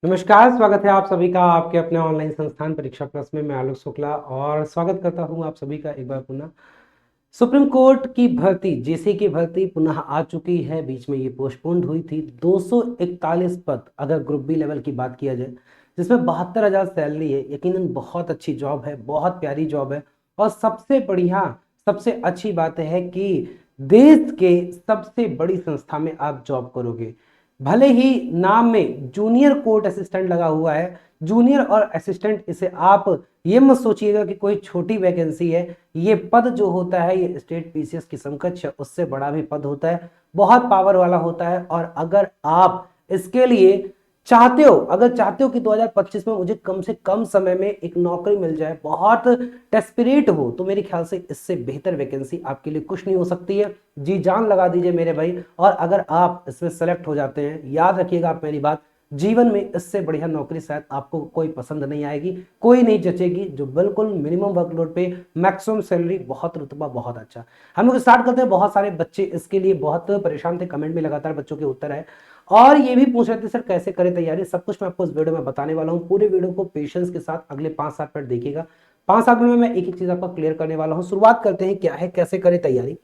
नमस्कार, स्वागत है आप सभी का आपके अपने ऑनलाइन संस्थान परीक्षा प्लस में। मैं आलोक शुक्ला और स्वागत करता हूं आप सभी का एक बार पुनः। सुप्रीम कोर्ट की भर्ती जेसी की भर्ती पुनः आ चुकी है। बीच में ये पोस्टपोन्ड हुई थी। 241 पद अगर ग्रुप बी लेवल की बात किया जाए, जिसमें 72,000 सैलरी है। यकीनन बहुत अच्छी जॉब है, बहुत प्यारी जॉब है। और सबसे बढ़िया, सबसे अच्छी बात है कि देश के सबसे बड़ी संस्था में आप जॉब करोगे। भले ही नाम में जूनियर कोर्ट असिस्टेंट लगा हुआ है, जूनियर और असिस्टेंट, इसे आप ये मत सोचिएगा कि कोई छोटी वैकेंसी है। ये पद जो होता है ये स्टेट पीसीएस की समकक्ष है, उससे बड़ा भी पद होता है, बहुत पावर वाला होता है। और अगर आप इसके लिए चाहते हो, अगर चाहते हो कि 2025 में मुझे कम से कम समय में एक नौकरी मिल जाए, बहुत डेस्परेट हो, तो मेरे ख्याल से इससे बेहतर वैकेंसी आपके लिए कुछ नहीं हो सकती है। जी जान लगा दीजिए मेरे भाई। और अगर आप इसमें सेलेक्ट हो जाते हैं, याद रखिएगा आप मेरी बात, जीवन में इससे बढ़िया नौकरी शायद आपको कोई पसंद नहीं आएगी, कोई नहीं जचेगी, जो बिल्कुल मिनिमम वर्कलोड पे मैक्सिमम सैलरी, बहुत रुतबा, बहुत अच्छा। हम लोग स्टार्ट करते हैं। बहुत सारे बच्चे इसके लिए बहुत परेशान थे, कमेंट में लगातार बच्चों के उत्तर है और ये भी पूछ रहे थे सर कैसे करें तैयारी। सब कुछ मैं आपको इस वीडियो में बताने वाला हूँ। पूरे वीडियो को पेशेंस के साथ अगले 5-7 मिनट देखिएगा। 5-7 मिनट में मैं एक एक चीज आपको क्लियर करने वाला हूँ। शुरुआत करते हैं, क्या है, कैसे करें तैयारी।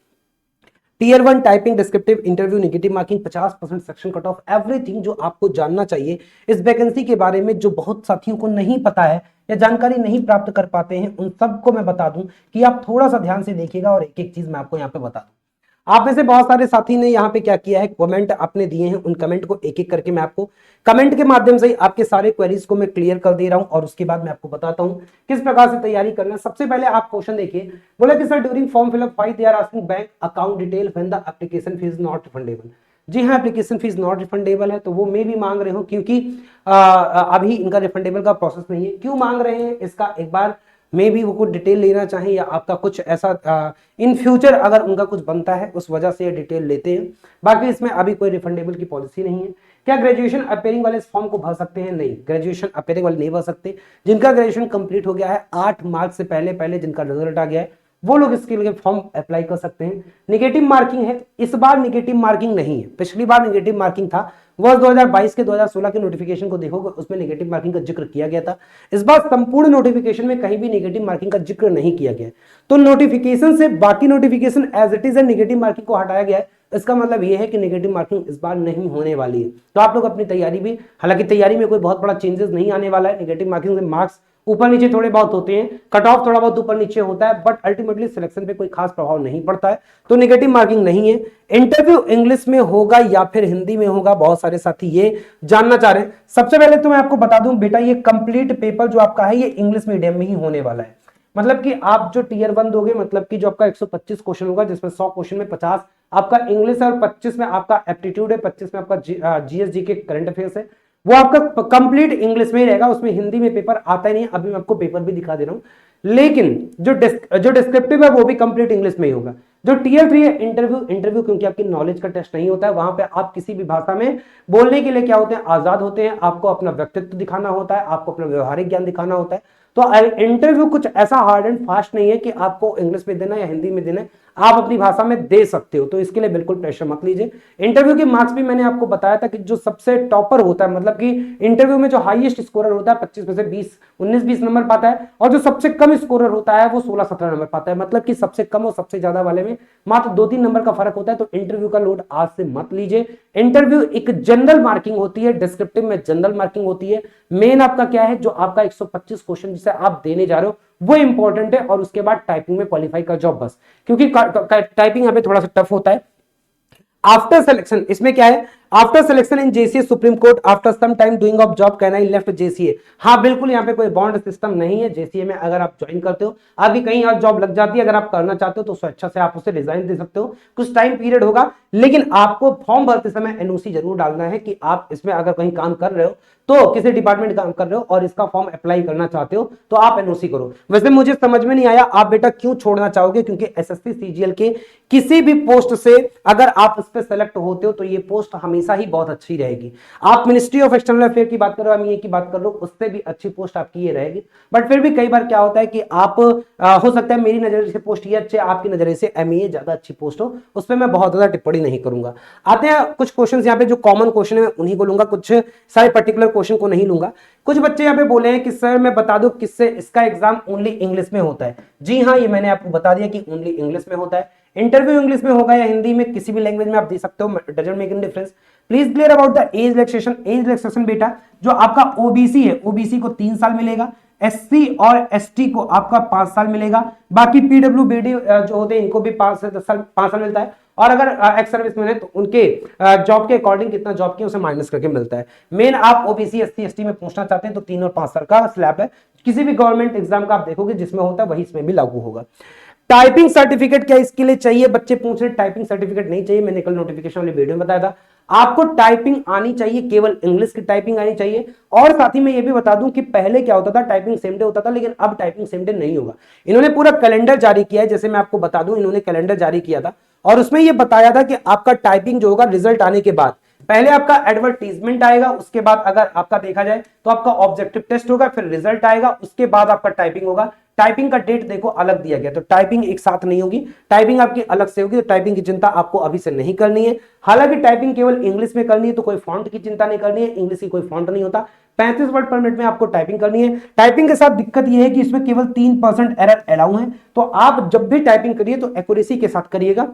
Tier 1 typing descriptive interview negative marking 50% section cut off, everything जो आपको जानना चाहिए इस वैकेंसी के बारे में, जो बहुत साथियों को नहीं पता है या जानकारी नहीं प्राप्त कर पाते हैं, उन सबको मैं बता दूं कि आप थोड़ा सा ध्यान से देखिएगा और एक एक चीज मैं आपको यहाँ पे बता दूं। आप में से बहुत सारे साथी ने यहाँ पे क्या किया है, कमेंट आपने दिए हैं, उन कमेंट को एक एक करके मैं आपको कमेंट के माध्यम से आपके सारे क्वेरीज को मैं क्लियर कर दे रहा हूं और उसके बाद मैं आपको बताता हूं किस प्रकार से तैयारी करना है। सबसे पहले आप क्वेश्चन देखिए। बोला कि sir during form fill up why they are asking bank account detail when the application fees not refundable. जी हाँ, एप्लीकेशन फीस नॉट रिफंडेबल है, तो वो मैं भी मांग रहे हो क्योंकि अभी इनका रिफंडेबल का प्रोसेस नहीं है। क्यों मांग रहे हैं इसका एक बार मे भी वो कुछ डिटेल लेना चाहें या आपका कुछ ऐसा इन फ्यूचर अगर उनका कुछ बनता है उस वजह से ये डिटेल लेते हैं। बाकी इसमें अभी कोई रिफंडेबल की पॉलिसी नहीं है। क्या ग्रेजुएशन अपेयरिंग वाले इस फॉर्म को भर सकते हैं? नहीं, ग्रेजुएशन अपेयरिंग वाले नहीं भर सकते। जिनका ग्रेजुएशन कंप्लीट हो गया है 8 मार्च से पहले पहले जिनका रिजल्ट आ गया है, वो लोग इसके लिए फॉर्म अप्लाई कर सकते हैं। निगेटिव मार्किंग है, इस बार निगेटिव मार्किंग नहीं है। पिछली बार निगेटिव मार्किंग था, वर्ष 2022 के 2016 के नोटिफिकेशन को देखोगे उसमें नेगेटिव मार्किंग का जिक्र किया गया था। इस बार संपूर्ण नोटिफिकेशन में कहीं भी नेगेटिव मार्किंग का जिक्र नहीं किया गया। तो नोटिफिकेशन से बाकी नोटिफिकेशन एज इट इज है, नेगेटिव मार्किंग को हटाया गया है। इसका मतलब यह है कि नेगेटिव मार्किंग इस बार नहीं होने वाली है। तो आप लोग अपनी तैयारी भी, हालांकि तैयारी में कोई बहुत बड़ा चेंजेस नहीं आने वाला है। नेगेटिव मार्किंग से मार्क्स ऊपर नीचे थोड़े बहुत होते हैं, कट ऑफ थोड़ा बहुत ऊपर नीचे होता है, बट अल्टीमेटली सिलेक्शन पे कोई खास प्रभाव नहीं पड़ता है। तो नेगेटिव मार्किंग नहीं है। इंटरव्यू इंग्लिश में होगा या फिर हिंदी में होगा, बहुत सारे साथी ये जानना चाह रहे हैं। सबसे पहले तो मैं आपको बता दूं बेटा, ये कंप्लीट पेपर जो आपका है ये इंग्लिश मीडियम में ही होने वाला है। मतलब कि आप जो टीयर 1 दोगे, मतलब कि जो आपका 125 क्वेश्चन होगा, जिसमें 100 क्वेश्चन में 50 आपका इंग्लिश है और 25 में आपका एप्टीट्यूड है, 25 में आपका जीएसजी के करंट अफेयर्स है, वो आपका कंप्लीट इंग्लिश में ही रहेगा। उसमें हिंदी में पेपर आता ही नहीं। अभी मैं आपको पेपर भी दिखा दे रहा हूं। लेकिन जो डिस्क्रिप्टिव है वो भी कंप्लीट इंग्लिश में ही होगा। जो टीयर 3 है इंटरव्यू क्योंकि आपकी नॉलेज का टेस्ट नहीं होता है, वहां पे आप किसी भी भाषा में बोलने के लिए क्या होते हैं, आजाद होते हैं। आपको अपना व्यक्तित्व दिखाना होता है, आपको अपना व्यवहारिक ज्ञान दिखाना होता है। तो इंटरव्यू कुछ ऐसा हार्ड एंड फास्ट नहीं है कि आपको इंग्लिश में देना या हिंदी में देना है, आप अपनी भाषा में दे सकते हो। तो इसके लिए बिल्कुल प्रेशर मत लीजिए। इंटरव्यू के मार्क्स भी मैंने आपको बताया था कि जो सबसे टॉपर होता है, मतलब कि इंटरव्यू में जो हाईएस्ट स्कोरर होता है 25 में से 19-20 नंबर पाता है, और जो सबसे कम स्कोरर होता है वो 16-17 नंबर पाता है। मतलब कि सबसे कम और सबसे ज्यादा वाले में मात्र 2-3 नंबर का फर्क होता है। तो इंटरव्यू का लोड आज से मत लीजिए। इंटरव्यू एक जनरल मार्किंग होती है, डिस्क्रिप्टिव में जनरल मार्किंग होती है। मेन आपका क्या है, जो आपका 125 क्वेश्चन जिसे आप देने जा रहे हो वो इंपॉर्टेंट है, और उसके बाद टाइपिंग में क्वालिफाई कर जाओ बस। क्योंकि टाइपिंग यहाँ पे थोड़ा सा टफ होता है। आफ्टर सिलेक्शन इसमें क्या है, after selection in JCA Supreme Court after some time doing of job can I left JCA. हाँ बिल्कुल, यहाँ पे कोई बॉन्ड सिस्टम नहीं है। जेसीए में अगर आप ज्वाइन करते हो, आपकी कहीं और जॉब लग जाती है, अगर आप करना चाहते हो तो स्वेच्छा से आप उसे रिजाइन दे सकते हो। कुछ टाइम पीरियड होगा, लेकिन आपको फॉर्म भरते समय एनओसी जरूर डालना है कि आप इसमें अगर कहीं काम कर रहे हो, तो किसी डिपार्टमेंट काम कर रहे हो और इसका फॉर्म अप्लाई करना चाहते हो, तो आप एनओसी करो। वैसे मुझे समझ में नहीं आया आप बेटा क्यों छोड़ना चाहोगे, क्योंकि एसएससी सीजीएल के किसी भी पोस्ट से अगर आप उस पर सेलेक्ट होते हो तो ये पोस्ट हमेशा हमेशा ही बहुत अच्छी रहेगी। आप मिनिस्ट्री ऑफ एक्सटर्नल अफेयर की बात करो, एमईए की बात कर लो, उससे भी अच्छी पोस्ट आपकी ये रहेगी। बट फिर भी कई बार क्या होता है कि आप हो सकता है मेरी नजर से पोस्ट ये अच्छे, आपकी नजर से एमईए ज्यादा अच्छी पोस्ट हो, उस पर मैं बहुत ज्यादा टिप्पणी नहीं करूंगा। आते हैं कुछ क्वेश्चन यहाँ पे जो कॉमन क्वेश्चन है उन्हीं को लूंगा, कुछ सारे पर्टिकुलर क्वेश्चन को नहीं लूंगा। कुछ बच्चे यहाँ पे बोले हैं कि सर मैं बता दूं किससे इसका एग्जाम ओनली इंग्लिश में होता है। जी हाँ, ये मैंने आपको बता दिया कि ओनली इंग्लिश में होता है। इंटरव्यू इंग्लिश में होगा या हिंदी में, किसी भी लैंग्वेज में आप दे सकते हो, doesn't make any difference. Please clear about the age relaxation. Age relaxation बेटा जो आपका ओबीसी है, ओबीसी को 3 साल मिलेगा, एससी और एसटी को आपका 5 साल मिलेगा, बाकी पीडब्ल्यूबीडी जो होते हैं इनको भी 5 से 10 साल 5 साल मिलता है। और अगर एक्स सर्विसमैन है तो उनके जॉब के अकॉर्डिंग कितना जॉब किया उसे माइनस करके मिलता है। मेन आप ओबीसी एससी एसटी में पूछना चाहते हैं तो 3 और 5 साल का स्लैब है। किसी भी गवर्नमेंट एग्जाम का आप देखोगे जिसमें होता है वही इसमें भी लागू होगा। टाइपिंग सर्टिफिकेट क्या इसके लिए चाहिए, बच्चे पूछ रहे टाइपिंग सर्टिफिकेट नहीं चाहिए। मैंने कल नोटिफिकेशन वाली वीडियो में बताया था आपको टाइपिंग आनी चाहिए, केवल इंग्लिश की टाइपिंग आनी चाहिए। और साथ ही मैं ये भी बता दूं कि पहले क्या होता था, टाइपिंग सेम डे होता था, लेकिन अब टाइपिंग सेम डे नहीं होगा। इन्होंने पूरा कैलेंडर जारी किया है, जैसे मैं आपको बता दूं इन्होंने कैलेंडर जारी किया था और उसमें यह बताया था कि आपका टाइपिंग जो होगा रिजल्ट आने के बाद पहले आपका एडवर्टीजमेंट आएगा, उसके बाद अगर आपका देखा जाए तो आपका ऑब्जेक्टिव टेस्ट होगा, फिर रिजल्ट आएगा, उसके बाद आपका टाइपिंग होगा। टाइपिंग का डेट देखो अलग दिया गया, तो टाइपिंग एक साथ नहीं होगी, टाइपिंग आपकी अलग से होगी। तो टाइपिंग की चिंता आपको अभी से नहीं करनी है। हालांकि टाइपिंग केवल इंग्लिश में करनी है तो कोई फॉन्ट की चिंता नहीं करनी है, इंग्लिश की कोई फॉन्ट नहीं होता। 35 वर्ड पर मिनट में आपको टाइपिंग करनी है। टाइपिंग के साथ दिक्कत यह है कि इसमें केवल 3% एरर अलाउ है, तो आप जब भी टाइपिंग करिए तो एक्यूरेसी के साथ करिएगा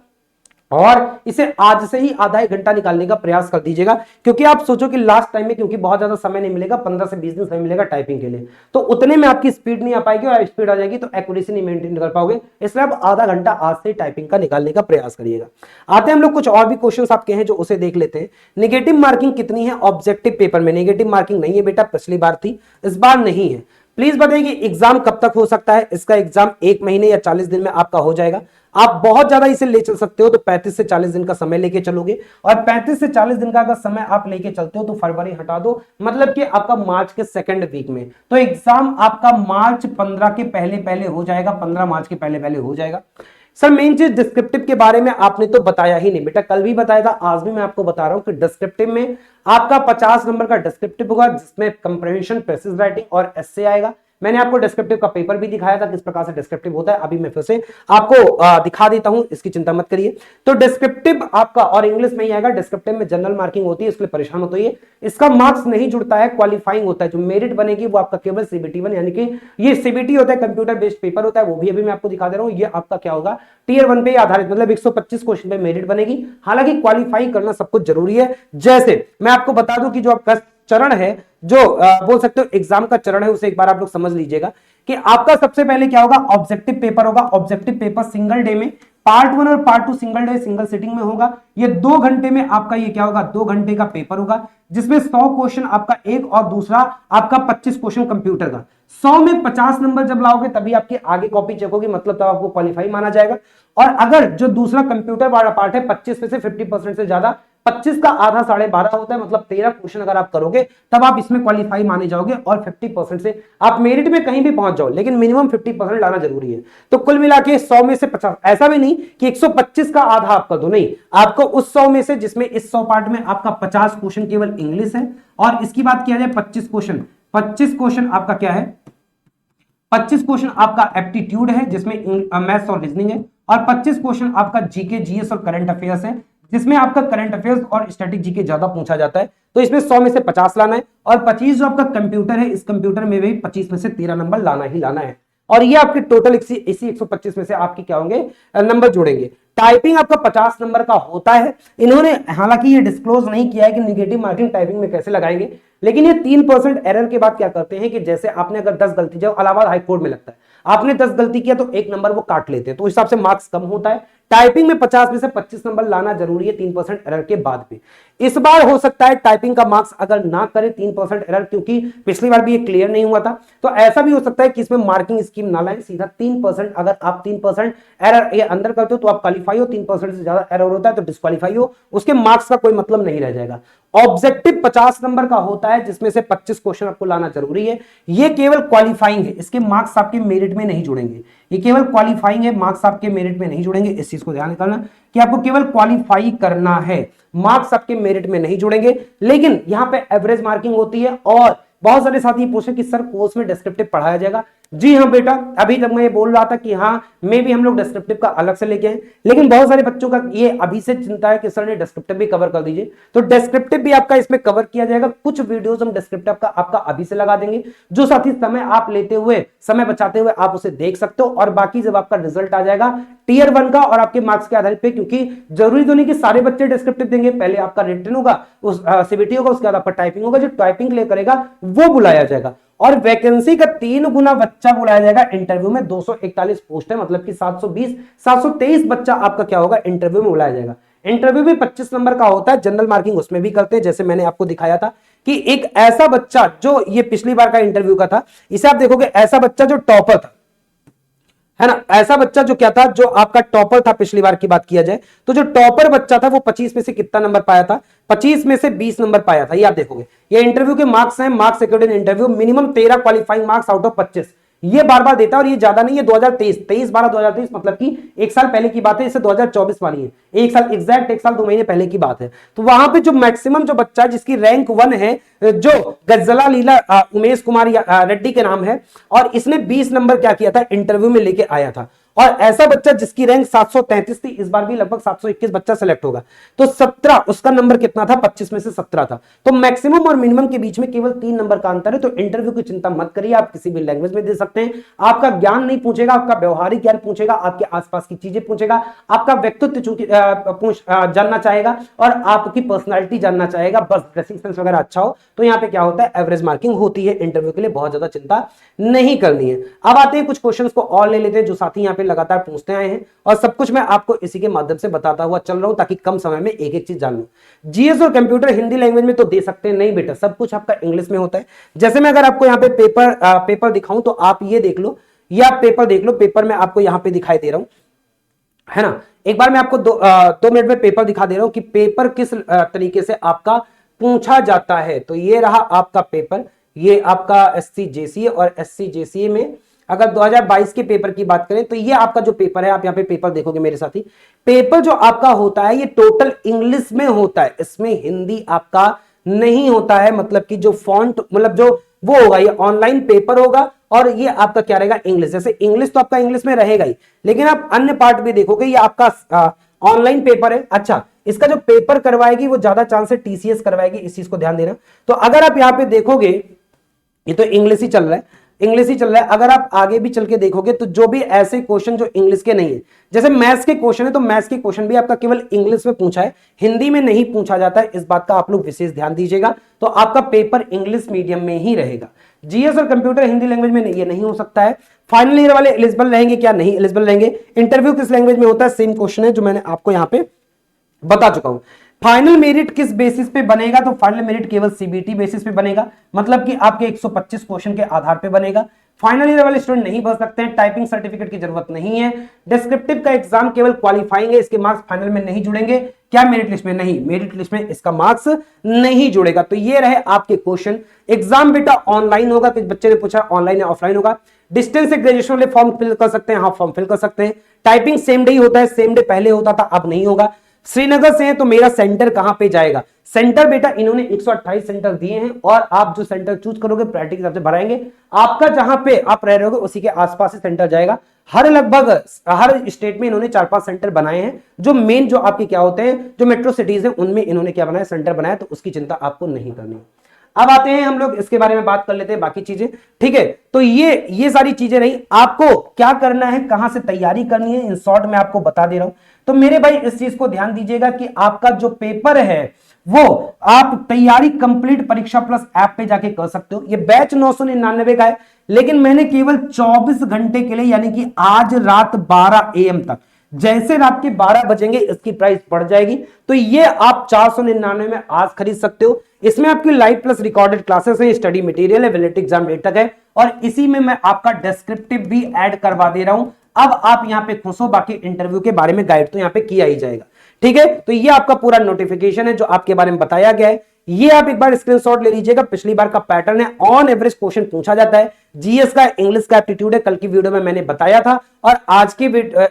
और इसे आज से ही आधा एक घंटा निकालने का प्रयास कर दीजिएगा। क्योंकि आप सोचो कि लास्ट टाइम में क्योंकि बहुत ज्यादा समय नहीं मिलेगा, 15 से 20 दिन समय मिलेगा टाइपिंग के लिए, तो उतने में आपकी स्पीड नहीं आ पाएगी और स्पीड आ जाएगी तो एक्यूरेसी नहीं मेंटेन कर पाओगे। इसलिए आप आधा घंटा आज से टाइपिंग का निकालने का प्रयास करिएगा। आते हैं हम लोग कुछ और भी क्वेश्चन आपके हैं जो उसे देख लेते हैं। नेगेटिव मार्किंग कितनी है ऑब्जेक्टिव पेपर में? नेगेटिव मार्किंग नहीं है बेटा, पिछली बार थी, इस बार नहीं है। प्लीज बताइए कि एग्जाम कब तक हो सकता है? इसका एग्जाम 1 महीने या 40 दिन में आपका हो जाएगा। आप बहुत ज्यादा इसे ले चल सकते हो तो 35 से 40 दिन का समय लेके चलोगे, और 35 से 40 दिन का अगर समय आप लेके चलते हो तो फरवरी हटा दो, मतलब कि आपका मार्च के सेकंड वीक में, तो एग्जाम आपका मार्च 15 के पहले पहले हो जाएगा, 15 मार्च के पहले पहले हो जाएगा। सर मेन चीज डिस्क्रिप्टिव के बारे में आपने तो बताया ही नहीं बेटा, कल भी बताया था, आज भी मैं आपको बता रहा हूं कि डिस्क्रिप्टिव में आपका 50 नंबर का डिस्क्रिप्टिव होगा जिसमें कंप्रहेंशन, पैसेज राइटिंग और एस्से आएगा। मैंने आपको डिस्क्रिप्टिव का पेपर भी दिखाया था किस प्रकार से डिस्क्रिप्टिव होता है, अभी मैं फिर से आपको दिखा देता हूं, इसकी चिंता मत करिए। तो डिस्क्रिप्टिव आपका और इंग्लिश में ही आएगा। डिस्क्रिप्टिव में जनरल मार्किंग होती है, इसलिए परेशान मत होइए। इसका मार्क्स नहीं जुड़ता है, क्वालिफाइंग होता है। जो मेरिट बनेगी वो आपका केवल CBT 1, यानी कि ये CBT होता है, कंप्यूटर बेस्ड पेपर होता है, वो भी अभी मैं आपको दिखा दे रहा हूं। ये आपका क्या होगा, टियर 1 पे आधारित, मतलब 125 क्वेश्चन पे मेरिट बनेगी। हालांकि क्वालिफाई करना सब कुछ जरूरी है। जैसे मैं आपको बता दूं कि जो आपका चरण है, जो बोल सकते हो एग्जाम का चरण है, उसे एक बार आप लोग समझ लीजिएगा कि आपका सबसे पहले क्या होगा, ऑब्जेक्टिव पेपर होगा। ऑब्जेक्टिव पेपर सिंगल डे में, पार्ट 1 और part 2 single day single sitting में होगा। ये 2 घंटे में आपका ये क्या होगा, 2 घंटे का पेपर होगा, जिसमें 100 क्वेश्चन आपका एक और दूसरा आपका 25 क्वेश्चन कंप्यूटर का। 100 में 50 नंबर जब लाओगे तभी आपकी आगे कॉपी चेक होगी, मतलब तब आपको क्वालिफाई माना जाएगा। और अगर जो दूसरा कंप्यूटर वाला पार्ट है 25 में से 50% से ज्यादा, 25 का आधा 12.5 होता है, मतलब 13 क्वेश्चन अगर आप करोगे तब आप इसमें क्वालिफाई माने जाओगे। और 50% से आप मेरिट में कहीं भी पहुंच जाओ, लेकिन मिनिमम 50% लाना जरूरी है। तो कुल मिला के 100 में से 50, ऐसा भी नहीं कि 125 का आधा आप कर दो, नहीं, आपको उस 100 में से, जिसमें इस 100 पार्ट में आपका 50 क्वेश्चन केवल इंग्लिश है, और इसकी बात किया जाए 25 क्वेश्चन आपका क्या है, 25 क्वेश्चन आपका एप्टीट्यूड है जिसमें मैथ्स और रीजनिंग है, और 25 क्वेश्चन आपका जीके जीएस और करंट अफेयर्स है जिसमें आपका करंट अफेयर्स और स्टैटिक जीके ज्यादा पूछा जाता है। तो इसमें 100 में से 50 लाना है, और 25 जो आपका कंप्यूटर है, इस कंप्यूटर में भी 25 में से 13 नंबर लाना ही लाना है। और ये आपके टोटल इसी 125 में से आपके क्या होंगे, नंबर जोड़ेंगे। टाइपिंग आपका 50 नंबर का होता है। इन्होंने हालांकि ये डिस्क्लोज नहीं किया है कि निगेटिव मार्किंग टाइपिंग में कैसे लगाएंगे, लेकिन ये 3% एरर के बाद क्या करते हैं कि जैसे आपने अगर 10 गलती, जो इलाहाबाद हाईकोर्ट में लगता है, आपने 10 गलती किया तो 1 नंबर वो काट लेते हैं, तो उस हिसाब से मार्क्स कम होता है। टाइपिंग में 50 में से 25 नंबर लाना जरूरी है 3% एरर के बाद भी। इस बार हो सकता है टाइपिंग का मार्क्स अगर ना करे 3% एरर, क्योंकि पिछली बार भी ये क्लियर नहीं हुआ था, तो ऐसा भी हो सकता है कि इसमें मार्किंग स्कीम ना लाए, सीधा 3%। अगर आप 3% एरर ये अंदर करते हो तो आप क्वालिफाई हो, 3% से ज्यादा एरर होता है तो डिस्क्वालीफाई हो, उसके मार्क्स का कोई मतलब नहीं रह जाएगा। ऑब्जेक्टिव 50 नंबर का होता है, जिसमें से 25 क्वेश्चन आपको लाना जरूरी है। ये केवल क्वालिफाइंग है, इसके मार्क्स आपके मेरिट में नहीं जुड़ेंगे। ये केवल क्वालिफाइंग है, मार्क्स आपके मेरिट में नहीं जुड़ेंगे। इस चीज को ध्यान रखना कि आपको केवल क्वालिफाई करना है, मार्क्स आपके मेरिट में नहीं जुड़ेंगे। लेकिन यहां पे एवरेज मार्किंग होती है। और बहुत सारे साथी पूछे कि सर कोर्स में डिस्क्रिप्टिव पढ़ाया जाएगा। जी हाँ बेटा, अभी तक मैं ये बोल रहा था कि हाँ मे भी हम लोग डिस्क्रिप्टिव का अलग से लेके आए, लेकिन बहुत सारे बच्चों का ये अभी से चिंता है कि सर ने डिस्क्रिप्टिव भी कवर कर दीजिए। तो डिस्क्रिप्टिव भी आपका इसमें कवर किया जाएगा। कुछ वीडियोस हम डिस्क्रिप्टिव का आपका अभी से लगा देंगे, जो साथी समय आप लेते हुए, समय बचाते हुए आप उसे देख सकते हो। और बाकी जब आपका रिजल्ट आ जाएगा टियर 1 का और आपके मार्क्स के आधारित पे, क्योंकि जरूरी तो नहीं कि सारे बच्चे डिस्क्रिप्टिव देंगे, पहले आपका रिटन होगा, उस सीबीटी होगा, उसके बाद आपका टाइपिंग होगा। जो टाइपिंग क्लियर करेगा वो बुलाया जाएगा। और वैकेंसी का 3 गुना बच्चा बुलाया जाएगा इंटरव्यू में। 241 पोस्ट है, मतलब कि 723 बच्चा आपका क्या होगा, इंटरव्यू में बुलाया जाएगा। इंटरव्यू भी 25 नंबर का होता है, जनरल मार्किंग उसमें भी करते हैं। जैसे मैंने आपको दिखाया था कि एक ऐसा बच्चा जो ये पिछली बार का इंटरव्यू का था, इसे आप देखोगे ऐसा बच्चा जो टॉपर था, है ना, ऐसा बच्चा जो क्या था, जो आपका टॉपर था। पिछली बार की बात किया जाए तो जो टॉपर बच्चा था वो 25 में से कितना नंबर पाया था, 25 में से 20 नंबर पाया था। ये आप देखोगे, ये इंटरव्यू के मार्क्स हैं, marks according interview, minimum 13 qualifying marks out of 25 ये बार बार देता है। और ये ज्यादा नहीं है, 2023 मतलब कि एक साल पहले की बात है, इससे 2024 वाली है, एक साल एग्जैक्ट, एक साल 2 महीने पहले की बात है। तो वहां पे जो मैक्सिमम जो बच्चा है जिसकी रैंक 1 है, जो गज्जला लीला उमेश कुमार रेड्डी के नाम है, और इसने 20 नंबर क्या किया था, इंटरव्यू में लेके आया था। और ऐसा बच्चा जिसकी रैंक 733 थी, इस बार भी लगभग 721 बच्चा सेलेक्ट होगा। तो 17, उसका नंबर कितना था, 25 में से 17 था। तो मैक्सिमम और मिनिमम के बीच में केवल 3 नंबर का अंतर है। तो इंटरव्यू की चिंता मत करिए, आप किसी भी लैंग्वेज में दे सकते हैं। आपका ज्ञान नहीं पूछेगा, आपका व्यवहारिक ज्ञान पूछेगा, आपके आसपास की चीजें पूछेगा, आपका व्यक्तित्व जानना चाहेगा और आपकी पर्सनैलिटी जानना चाहेगा। बस ड्रेसिंग सेंस वगैरह अच्छा हो तो यहाँ पे क्या होता है, एवरेज मार्किंग होती है। इंटरव्यू के लिए बहुत ज्यादा चिंता नहीं करनी है। अब आते हैं कुछ क्वेश्चंस को और ले लेते हैं, जो साथी यहाँ पे लगातार पूछते आए हैं, और सब कुछ मैं आपको इसी के माध्यम से बताता हुआ चल रहा हूं, ताकि कम समय में एक एक चीज जान लो। जीएस और कंप्यूटर हिंदी लैंग्वेज में तो दे सकते हैं नहीं बेटा, सब कुछ आपका इंग्लिश में होता है। जैसे मैं अगर आपको यहाँ पे पेपर दिखाऊं तो आप ये देख लो, ये आप पेपर देख लो। पेपर में आपको यहाँ पे दिखाई दे रहा हूं, है ना। एक बार मैं आपको 2 मिनट में पेपर दिखा दे रहा हूं कि पेपर किस तरीके से आपका पूछा जाता है। तो ये रहा आपका पेपर, ये आपका एससी जेसीए, और एससी जेसीए में अगर 2022 के पेपर की बात करें तो ये आपका जो पेपर है, आप यहाँ पे पेपर देखोगे मेरे साथी, पेपर जो आपका होता है ये टोटल इंग्लिश में होता है, इसमें हिंदी आपका नहीं होता है। मतलब कि जो फॉन्ट, मतलब जो वो होगा, ये ऑनलाइन पेपर होगा, और ये आपका क्या रहेगा, इंग्लिश। जैसे इंग्लिश तो आपका इंग्लिश में रहेगा ही, लेकिन आप अन्य पार्ट भी देखोगे, ये आपका ऑनलाइन पेपर है। अच्छा, इसका जो पेपर करवाएगी वो ज्यादा चांस है टीसीएस करवाएगी, इस चीज को ध्यान देना। तो अगर आप यहाँ पे देखोगे, ये तो इंग्लिश ही चल रहा है, इंग्लिश ही चल रहा है। अगर आप आगे भी चल के देखोगे तो जो भी ऐसे क्वेश्चन जो इंग्लिश के नहीं है, जैसे मैथ्स के क्वेश्चन है, तो मैथ्स के क्वेश्चन भी आपका केवल इंग्लिश में पूछा है, हिंदी में नहीं पूछा जाता है। इस बात का आप लोग विशेष ध्यान दीजिएगा। तो आपका पेपर इंग्लिश मीडियम में ही रहेगा। जीएस और कंप्यूटर हिंदी लैंग्वेज में ये नहीं हो सकता है। फाइनल ईयर वाले एलिजिबल रहेंगे क्या, नहीं एलिजिबल रहेंगे। इंटरव्यू किस लैंग्वेज में होता है, सेम क्वेश्चन है जो मैंने आपको यहाँ पे बता चुका हूं। फाइनल मेरिट किस बेसिस पे बनेगा, तो फाइनल मेरिट केवल सीबीटी बेसिस पे बनेगा, मतलब कि आपके 125 क्वेश्चन के आधार पे बनेगा। फाइनल ईयर वाले स्टूडेंट नहीं भर सकते हैं, टाइपिंग सर्टिफिकेट की जरूरत नहीं है। डिस्क्रिप्टिव का एग्जाम केवल क्वालिफाइंग है, इसके मार्क्स फाइनल में नहीं जुड़ेंगे। क्या मेरिट लिस्ट में, नहीं, मेरिट लिस्ट में इसका मार्क्स नहीं जुड़ेगा। तो ये रहे आपके क्वेश्चन। एग्जाम बेटा ऑनलाइन होगा, कुछ बच्चे ने पूछा ऑनलाइन या ऑफलाइन होगा। डिस्टेंस से ग्रेजुएशन वाले फॉर्म फिल कर सकते हैं, हाँ फॉर्म फिल कर सकते हैं। टाइपिंग सेम डे ही होता है, सेम डे पहले होता था, अब नहीं होगा। श्रीनगर से है तो मेरा सेंटर कहां पे जाएगा, सेंटर बेटा इन्होंने 128 सेंटर दिए हैं, और आप जो सेंटर चूज करोगे प्रायोरिटी के हिसाब से भराएंगे। आपका जहां पे आप रह रहे हो उसी के आसपास से सेंटर जाएगा। लगभग हर स्टेट में इन्होंने 4-5 सेंटर बनाए हैं, जो मेन जो आपके क्या होते हैं, जो मेट्रो सिटीज हैं उनमें इन्होंने क्या बनाया, सेंटर बनाया। तो उसकी चिंता आपको नहीं करनी। अब आते हैं हम लोग इसके बारे में बात कर लेते हैं बाकी चीजें, ठीक है। तो ये सारी चीजें रही, आपको क्या करना है, कहां से तैयारी करनी है, इन शॉर्ट में आपको बता दे रहा हूं। तो मेरे भाई इस चीज को ध्यान दीजिएगा कि आपका जो पेपर है वो आप तैयारी कंप्लीट परीक्षा प्लस ऐप पे जाके कर सकते हो। ये बैच 999 का है, लेकिन मैंने केवल 24 घंटे के लिए, यानी कि आज रात 12 AM तक, जैसे रात के 12 बजेंगे इसकी प्राइस बढ़ जाएगी। तो ये आप 499 में आज खरीद सकते हो। इसमें आपकी लाइव प्लस रिकॉर्डेड क्लासेस है, स्टडी मटेरियल है, वैलिडिटी एग्जाम डेट तक है, और इसी में मैं आपका डिस्क्रिप्टिव भी ऐड करवा दे रहा हूं। अब आप यहां पे खुश हो, बाकी इंटरव्यू के बारे में गाइड तो यहां पे किया ही जाएगा, ठीक है। तो ये आपका पूरा नोटिफिकेशन है जो आपके बारे में बताया गया है। ये आप एक बार स्क्रीनशॉट ले लीजिएगा। पिछली बार का पैटर्न है, ऑन एवरेज क्वेश्चन पूछा जाता है, जीएस का, इंग्लिश का एप्टीट्यूड है, कल की वीडियो में मैंने बताया था, और आज की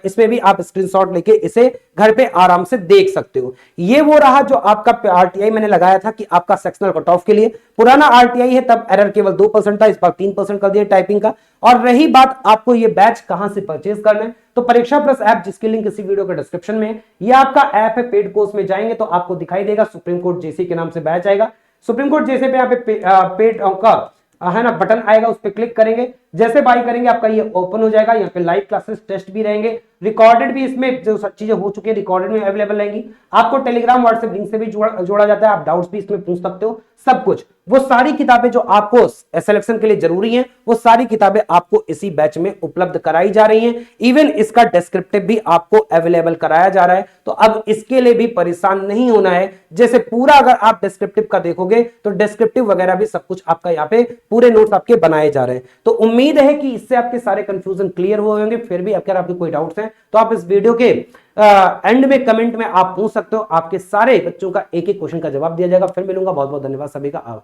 इसमें भी आप स्क्रीनशॉट लेके इसे घर पे आराम से देख सकते हो। ये वो रहा जो आपका आरटीआई मैंने लगाया था कि आपका सेक्शनल कट ऑफ के लिए, पुराना आरटीआई है, तब एरर केवल 2% था, इस बार 3% कर दिया टाइपिंग का। और रही बात आपको ये बैच कहां से परचेज करना है, तो परीक्षा प्लस ऐप, जिसकी लिंक इसी वीडियो के डिस्क्रिप्शन में है, ये आपका ऐप है, पेड कोर्स में जाएंगे तो आपको दिखाई देगा सुप्रीम कोर्ट जेसी के नाम से बैच आएगा। सुप्रीम कोर्ट जेसी पे यहाँ पे पेड का है ना बटन आएगा, उस पर क्लिक करेंगे, जैसे बाई करेंगे आपका ये ओपन हो जाएगा। यहाँ पे लाइव क्लासेस, टेस्ट भी रहेंगे, रिकॉर्डेड भी, इसमें जो चीजें हो चुकी है रिकॉर्डेड में अवेलेबल रहेंगी। आपको टेलीग्राम व्हाट्सएप लिंक से भी जोड़ा जाता है, आप डाउट्स भी इसमें पूछ सकते हो। सब कुछ वो सारी किताबें जो आपको सिलेक्शन के लिए जरूरी हैं, वो सारी किताबें आपको इसी बैच में उपलब्ध कराई जा रही हैं। इवन इसका डिस्क्रिप्टिव भी आपको अवेलेबल कराया जा रहा है, तो अब इसके लिए भी परेशान नहीं होना है। जैसे पूरा अगर आप डिस्क्रिप्टिव का देखोगे तो डिस्क्रिप्टिव वगैरह भी सब कुछ आपका यहाँ पे पूरे नोट्स आपके बनाए जा रहे हैं। तो उम्मीद है कि इससे आपके सारे कंफ्यूजन क्लियर हुए होंगे। फिर भी अगर आपके कोई डाउट्स हैं तो आप इस वीडियो के एंड में कमेंट में आप पूछ सकते हो, आपके सारे बच्चों का एक एक क्वेश्चन का जवाब दिया जाएगा। फिर मिलूंगा, बहुत बहुत धन्यवाद सभी का, आभार।